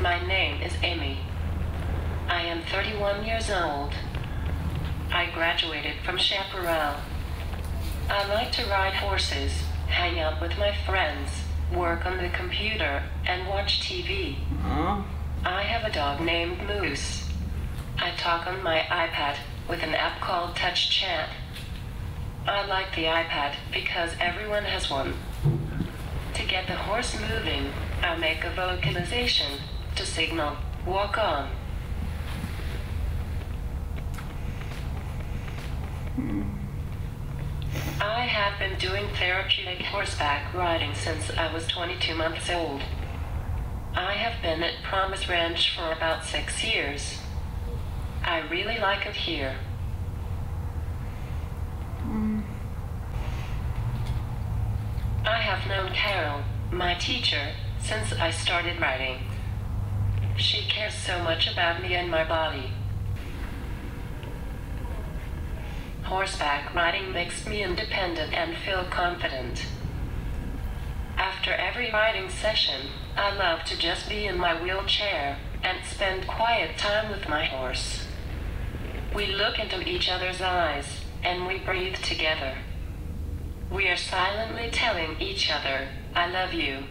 My name is Amy. I am 31 years old. I graduated from Chaparral. I like to ride horses, hang out with my friends, work on the computer, and watch TV. I have a dog named Moose. I talk on my iPad with an app called Touch Chat. I like the iPad because everyone has one. To get the horse moving, I make a vocalization to signal, walk on. I have been doing therapeutic horseback riding since I was 22 months old. I have been at Promise Ranch for about 6 years. I really like it here. I have known Carol, my teacher, since I started riding. She cares so much about me and my body. Horseback riding makes me independent and feel confident. After every riding session, I love to just be in my wheelchair and spend quiet time with my horse. We look into each other's eyes, and we breathe together. We are silently telling each other, I love you.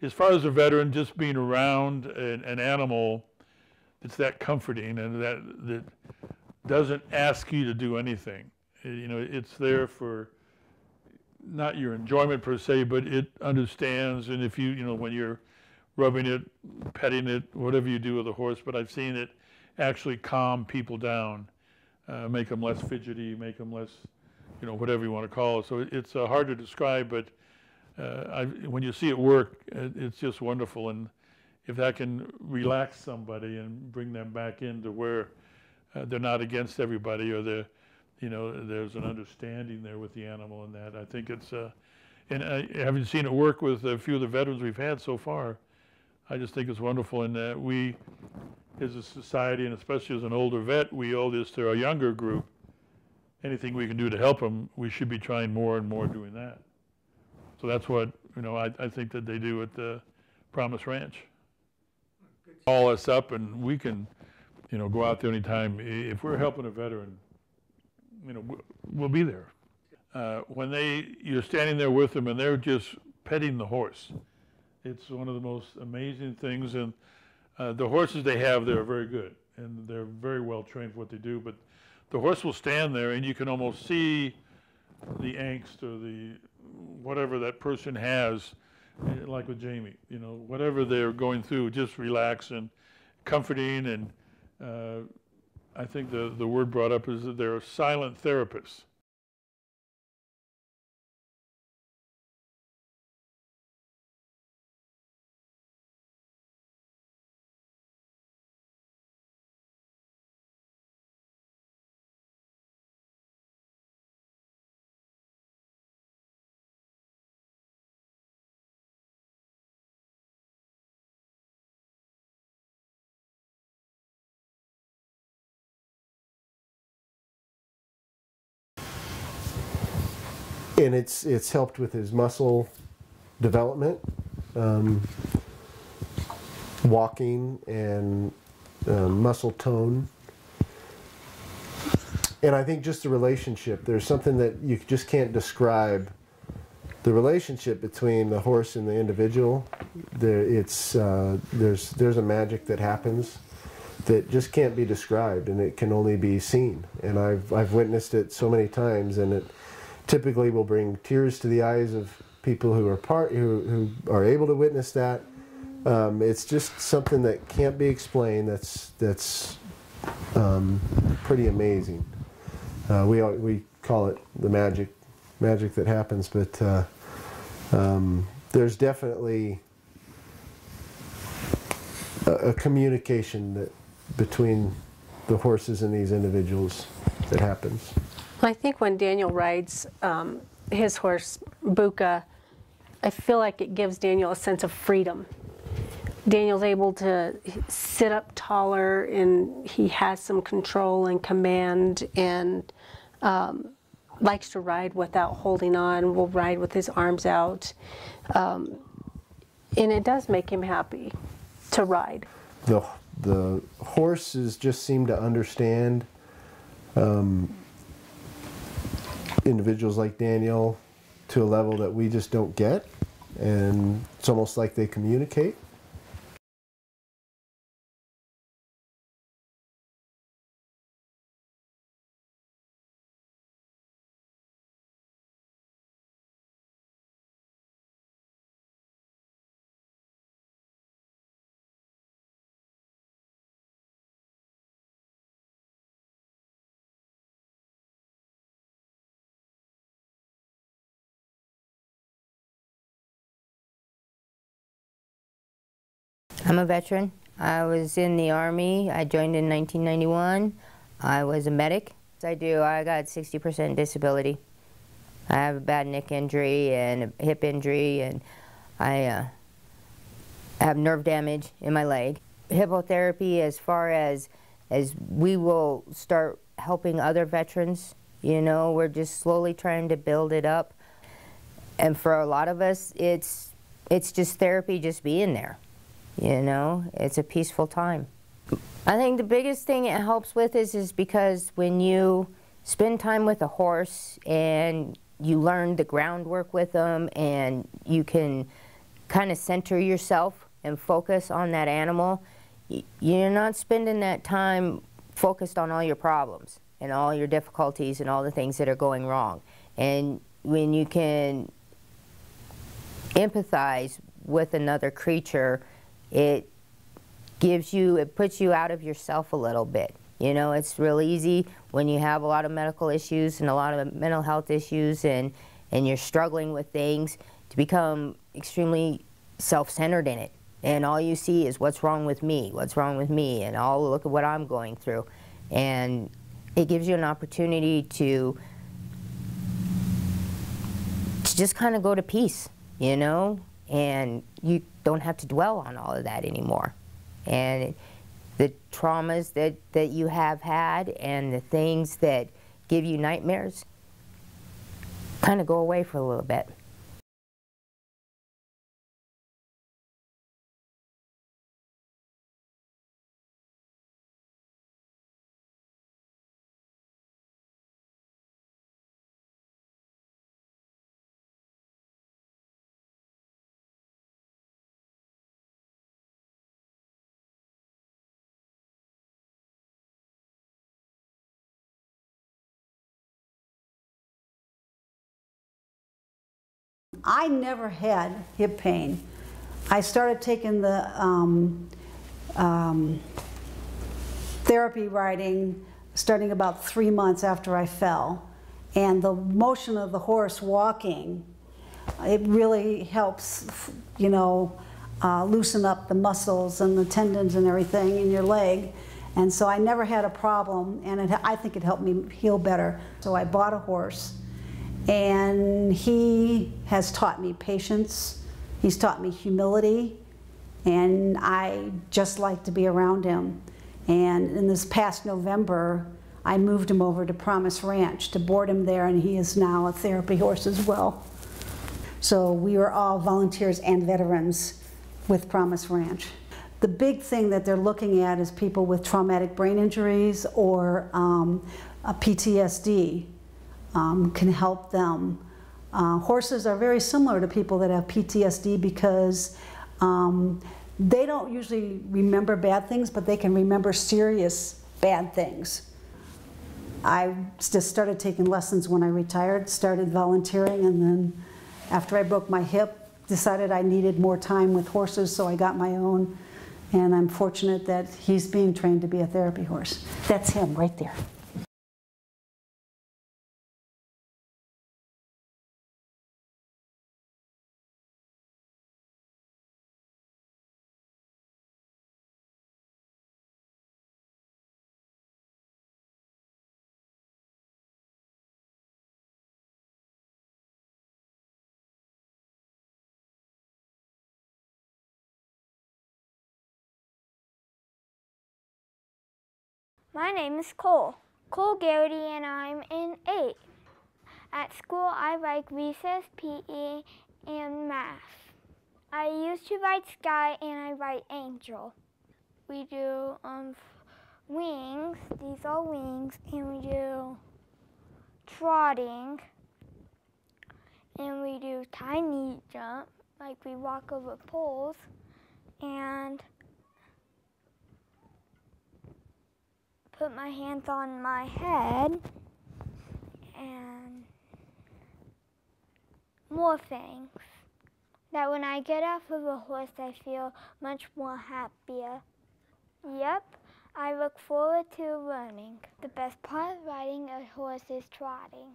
As far as a veteran, just being around an animal, it's that comforting and that doesn't ask you to do anything. You know, it's there for not your enjoyment per se, but it understands. And if you know, when you're rubbing it, petting it, whatever you do with a horse, but I've seen it actually calm people down, make them less fidgety, make them less, you know, whatever you want to call it. So it's hard to describe, but when you see it work, it's just wonderful. And if that can relax somebody and bring them back into where they're not against everybody, or you know, there's an understanding there with the animal and that, I think it's, and having seen it work with a few of the veterans we've had so far, I just think it's wonderful. And we, as a society, and especially as an older vet, we owe this to our younger group. Anything we can do to help them, we should be trying more and more doing that. So that's what, you know, I think that they do at the Promise Ranch. Call us up and we can, you know, go out there anytime. If we're helping a veteran, you know, we'll be there. When you're standing there with them and they're just petting the horse, it's one of the most amazing things. And the horses they have, they're very good and they're very well trained for what they do. But the horse will stand there and you can almost see the angst or the whatever that person has, like with Jamie, you know, whatever they're going through, just relax and comforting. And I think the word brought up is that they're silent therapists. And it's helped with his muscle development, walking, and muscle tone. And I think just the relationship, there's something that you just can't describe the relationship between the horse and the individual, there's a magic that happens that just can't be described, and it can only be seen. And I've witnessed it so many times, and it typically will bring tears to the eyes of people who are able to witness that. It's just something that can't be explained. That's pretty amazing. We call it the magic that happens, but there's definitely a communication between the horses and these individuals that happens. Well, I think when Daniel rides his horse, Buka, I feel like it gives Daniel a sense of freedom. Daniel's able to sit up taller, and he has some control and command, and likes to ride without holding on, will ride with his arms out. And it does make him happy to ride. The horses just seem to understand individuals like Daniel to a level that we just don't get, and it's almost like they communicate. I'm a veteran. I was in the Army. I joined in 1991. I was a medic. I got 60% disability. I have a bad neck injury and a hip injury, and I have nerve damage in my leg. Hippotherapy, as far as we will start helping other veterans, you know, we're just slowly trying to build it up. And for a lot of us, it's just therapy, just being there. You know, it's a peaceful time. I think the biggest thing it helps with is because when you spend time with a horse and you learn the groundwork with them, and you can kind of center yourself and focus on that animal, you're not spending that time focused on all your problems and all your difficulties and all the things that are going wrong. And when you can empathize with another creature, it puts you out of yourself a little bit. You know, it's real easy when you have a lot of medical issues and a lot of mental health issues, and you're struggling with things, to become extremely self-centered in it. And all you see is what's wrong with me, and oh, look at what I'm going through. And it gives you an opportunity to just kind of go to peace, you know? And you don't have to dwell on all of that anymore. And the traumas that you have had and the things that give you nightmares kind of go away for a little bit. I never had hip pain. I started taking the therapy riding starting about 3 months after I fell. And the motion of the horse walking, it really helps, you know, loosen up the muscles and the tendons and everything in your leg. And so I never had a problem, and I think it helped me heal better. So I bought a horse. And he has taught me patience, he's taught me humility, and I just like to be around him. And in this past November, I moved him over to Promise Ranch to board him there, and he is now a therapy horse as well. So we are all volunteers and veterans with Promise Ranch. The big thing that they're looking at is people with traumatic brain injuries or a PTSD. Can help them Horses are very similar to people that have PTSD because they don't usually remember bad things, but they can remember serious bad things. I just started taking lessons when I retired, started volunteering, and then after I broke my hip, decided I needed more time with horses, so I got my own. And I'm fortunate that he's being trained to be a therapy horse. That's him right there. My name is Cole Garrity, and I'm in 8. At school, I like recess, PE, and math. I used to write Sky, and I write Angel. We do wings, these are wings, and we do trotting, and we do tiny jump, like we walk over poles, and put my hands on my head, and more things. That when I get off of a horse, I feel much more happier. Yep, I look forward to learning. The best part of riding a horse is trotting.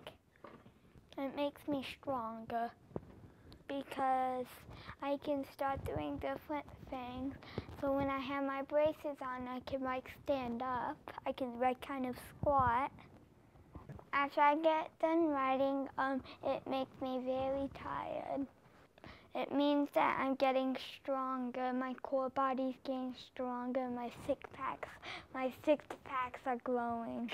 It makes me stronger because I can start doing different things. So when I have my braces on, I can like stand up. I can like kind of squat. After I get done riding, it makes me very tired. It means that I'm getting stronger. My core body's getting stronger. My six packs are growing.